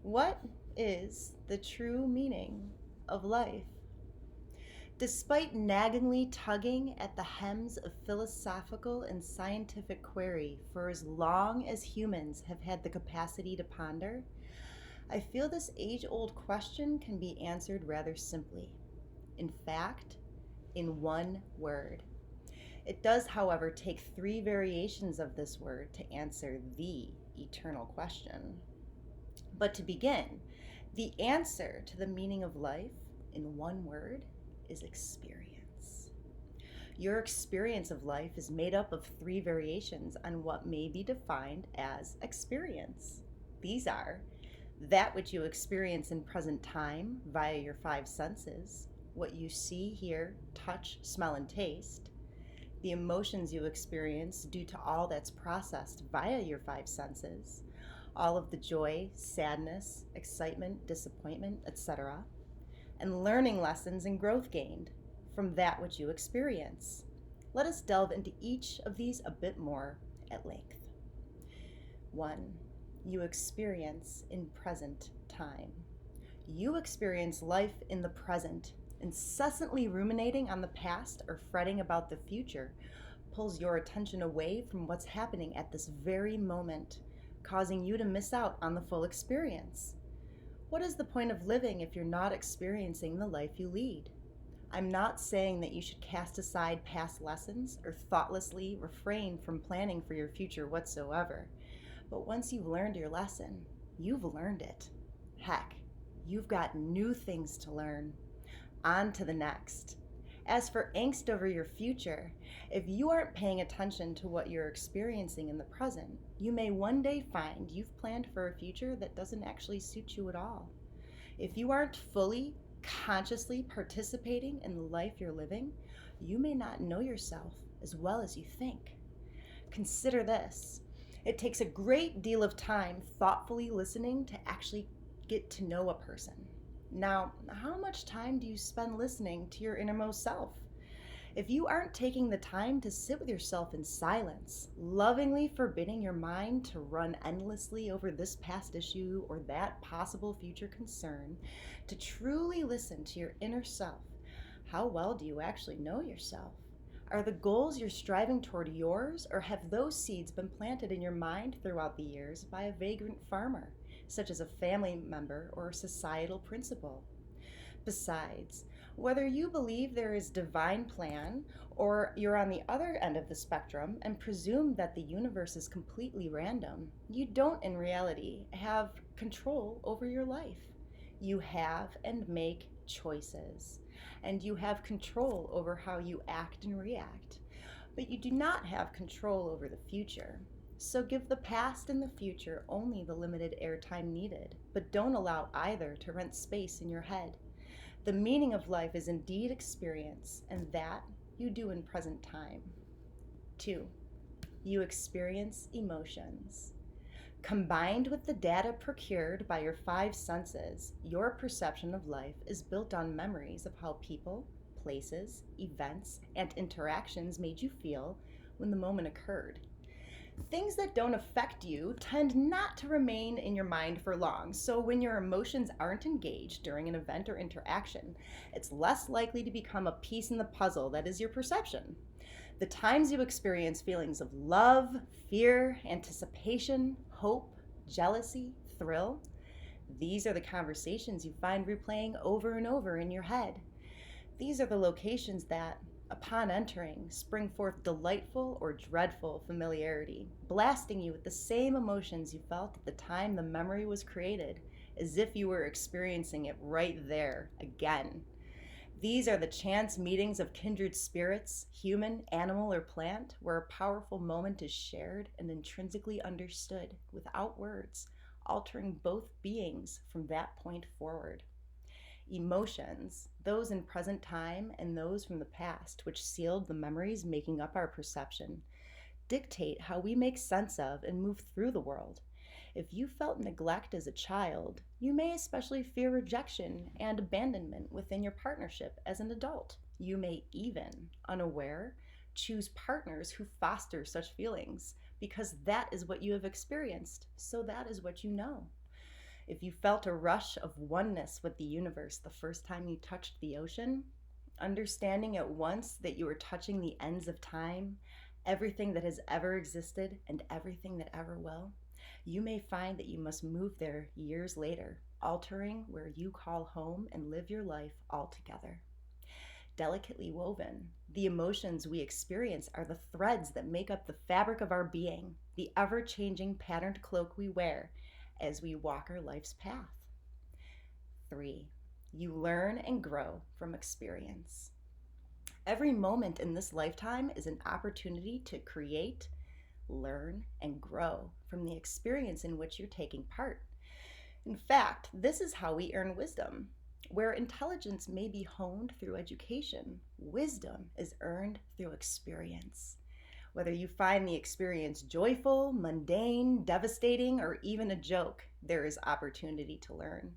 What is the true meaning of life? Despite naggingly tugging at the hems of philosophical and scientific query for as long as humans have had the capacity to ponder, I feel this age old question can be answered rather simply. In fact, in one word. It does, however, take three variations of this word to answer the eternal question. But to begin, the answer to the meaning of life in one word is experience. Your experience of life is made up of three variations on what may be defined as experience. These are that which you experience in present time via your five senses, what you see, hear, touch, smell, and taste, the emotions you experience due to all that's processed via your five senses, all of the joy, sadness, excitement, disappointment, etc., and learning lessons and growth gained from that which you experience. Let us delve into each of these a bit more at length. 1. You experience in present time. You experience life in the present. Incessantly ruminating on the past or fretting about the future pulls your attention away from what's happening at this very moment, causing you to miss out on the full experience. What is the point of living if you're not experiencing the life you lead? I'm not saying that you should cast aside past lessons or thoughtlessly refrain from planning for your future whatsoever. But once you've learned your lesson, you've learned it. Heck, you've got new things to learn. On to the next. As for angst over your future, if you aren't paying attention to what you're experiencing in the present, you may one day find you've planned for a future that doesn't actually suit you at all. If you aren't fully, consciously participating in the life you're living, you may not know yourself as well as you think. Consider this. It takes a great deal of time thoughtfully listening to actually get to know a person. Now, how much time do you spend listening to your innermost self? If you aren't taking the time to sit with yourself in silence, lovingly forbidding your mind to run endlessly over this past issue or that possible future concern, to truly listen to your inner self, how well do you actually know yourself? Are the goals you're striving toward yours, or have those seeds been planted in your mind throughout the years by a vagrant farmer, such as a family member or a societal principle? Besides, whether you believe there is divine plan or you're on the other end of the spectrum and presume that the universe is completely random, you don't in reality have control over your life. You have and make choices, and you have control over how you act and react, but you do not have control over the future. So give the past and the future only the limited airtime needed, but don't allow either to rent space in your head. The meaning of life is indeed experience, and that you do in present time. 2. You experience emotions. Combined with the data procured by your five senses, your perception of life is built on memories of how people, places, events, and interactions made you feel when the moment occurred. Things that don't affect you tend not to remain in your mind for long, so when your emotions aren't engaged during an event or interaction, it's less likely to become a piece in the puzzle that is your perception. The times you experience feelings of love, fear, anticipation, hope, jealousy, thrill, these are the conversations you find replaying over and over in your head. These are the locations that, upon entering, spring forth delightful or dreadful familiarity, blasting you with the same emotions you felt at the time the memory was created, as if you were experiencing it right there again. These are the chance meetings of kindred spirits, human, animal, or plant, where a powerful moment is shared and intrinsically understood without words, altering both beings from that point forward. Emotions, those in present time and those from the past, which sealed the memories making up our perception, dictate how we make sense of and move through the world. If you felt neglect as a child, you may especially fear rejection and abandonment within your partnership as an adult. You may even, unaware, choose partners who foster such feelings because that is what you have experienced, so that is what you know. If you felt a rush of oneness with the universe the first time you touched the ocean, understanding at once that you were touching the ends of time, everything that has ever existed and everything that ever will, you may find that you must move there years later, altering where you call home and live your life altogether. Delicately woven, the emotions we experience are the threads that make up the fabric of our being, the ever changing patterned cloak we wear as we walk our life's path. 3. You learn and grow from experience. Every moment in this lifetime is an opportunity to create, learn, and grow from the experience in which you're taking part. In fact, this is how we earn wisdom. Where intelligence may be honed through education, wisdom is earned through experience. Whether you find the experience joyful, mundane, devastating, or even a joke, there is opportunity to learn.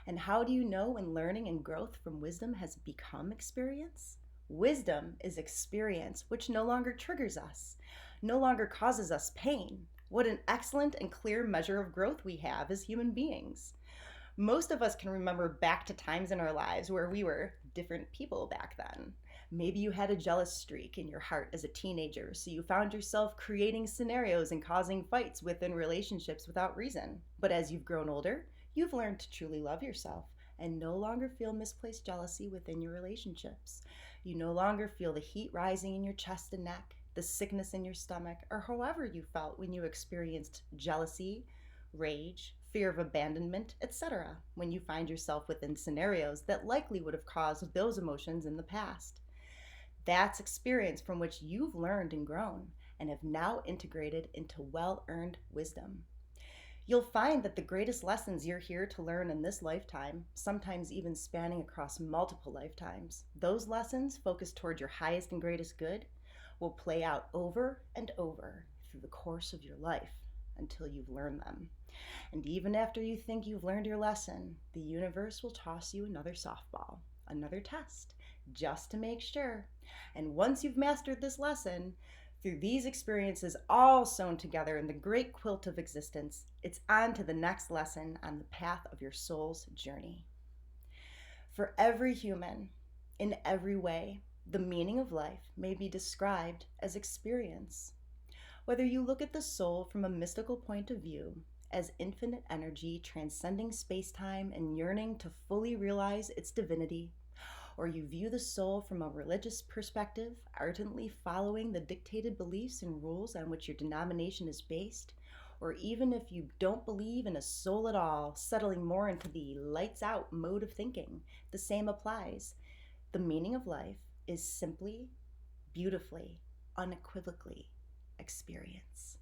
And how do you know when learning and growth from wisdom has become experience? Wisdom is experience which no longer triggers us, no longer causes us pain. What an excellent and clear measure of growth we have as human beings. Most of us can remember back to times in our lives where we were different people back then. Maybe you had a jealous streak in your heart as a teenager, so you found yourself creating scenarios and causing fights within relationships without reason. But as you've grown older, you've learned to truly love yourself and no longer feel misplaced jealousy within your relationships. You no longer feel the heat rising in your chest and neck, the sickness in your stomach, or however you felt when you experienced jealousy, rage, fear of abandonment, etc., when you find yourself within scenarios that likely would have caused those emotions in the past. That's experience from which you've learned and grown and have now integrated into well-earned wisdom. You'll find that the greatest lessons you're here to learn in this lifetime, sometimes even spanning across multiple lifetimes, those lessons focused toward your highest and greatest good, will play out over and over through the course of your life until you've learned them. And even after you think you've learned your lesson, the universe will toss you another softball, another test, just to make sure. And once you've mastered this lesson, through these experiences all sewn together in the great quilt of existence, it's on to the next lesson on the path of your soul's journey. For every human, in every way, the meaning of life may be described as experience. Whether you look at the soul from a mystical point of view, as infinite energy transcending space-time and yearning to fully realize its divinity, or you view the soul from a religious perspective, ardently following the dictated beliefs and rules on which your denomination is based, or even if you don't believe in a soul at all, settling more into the lights out mode of thinking, the same applies. The meaning of life is simply, beautifully, unequivocally experience.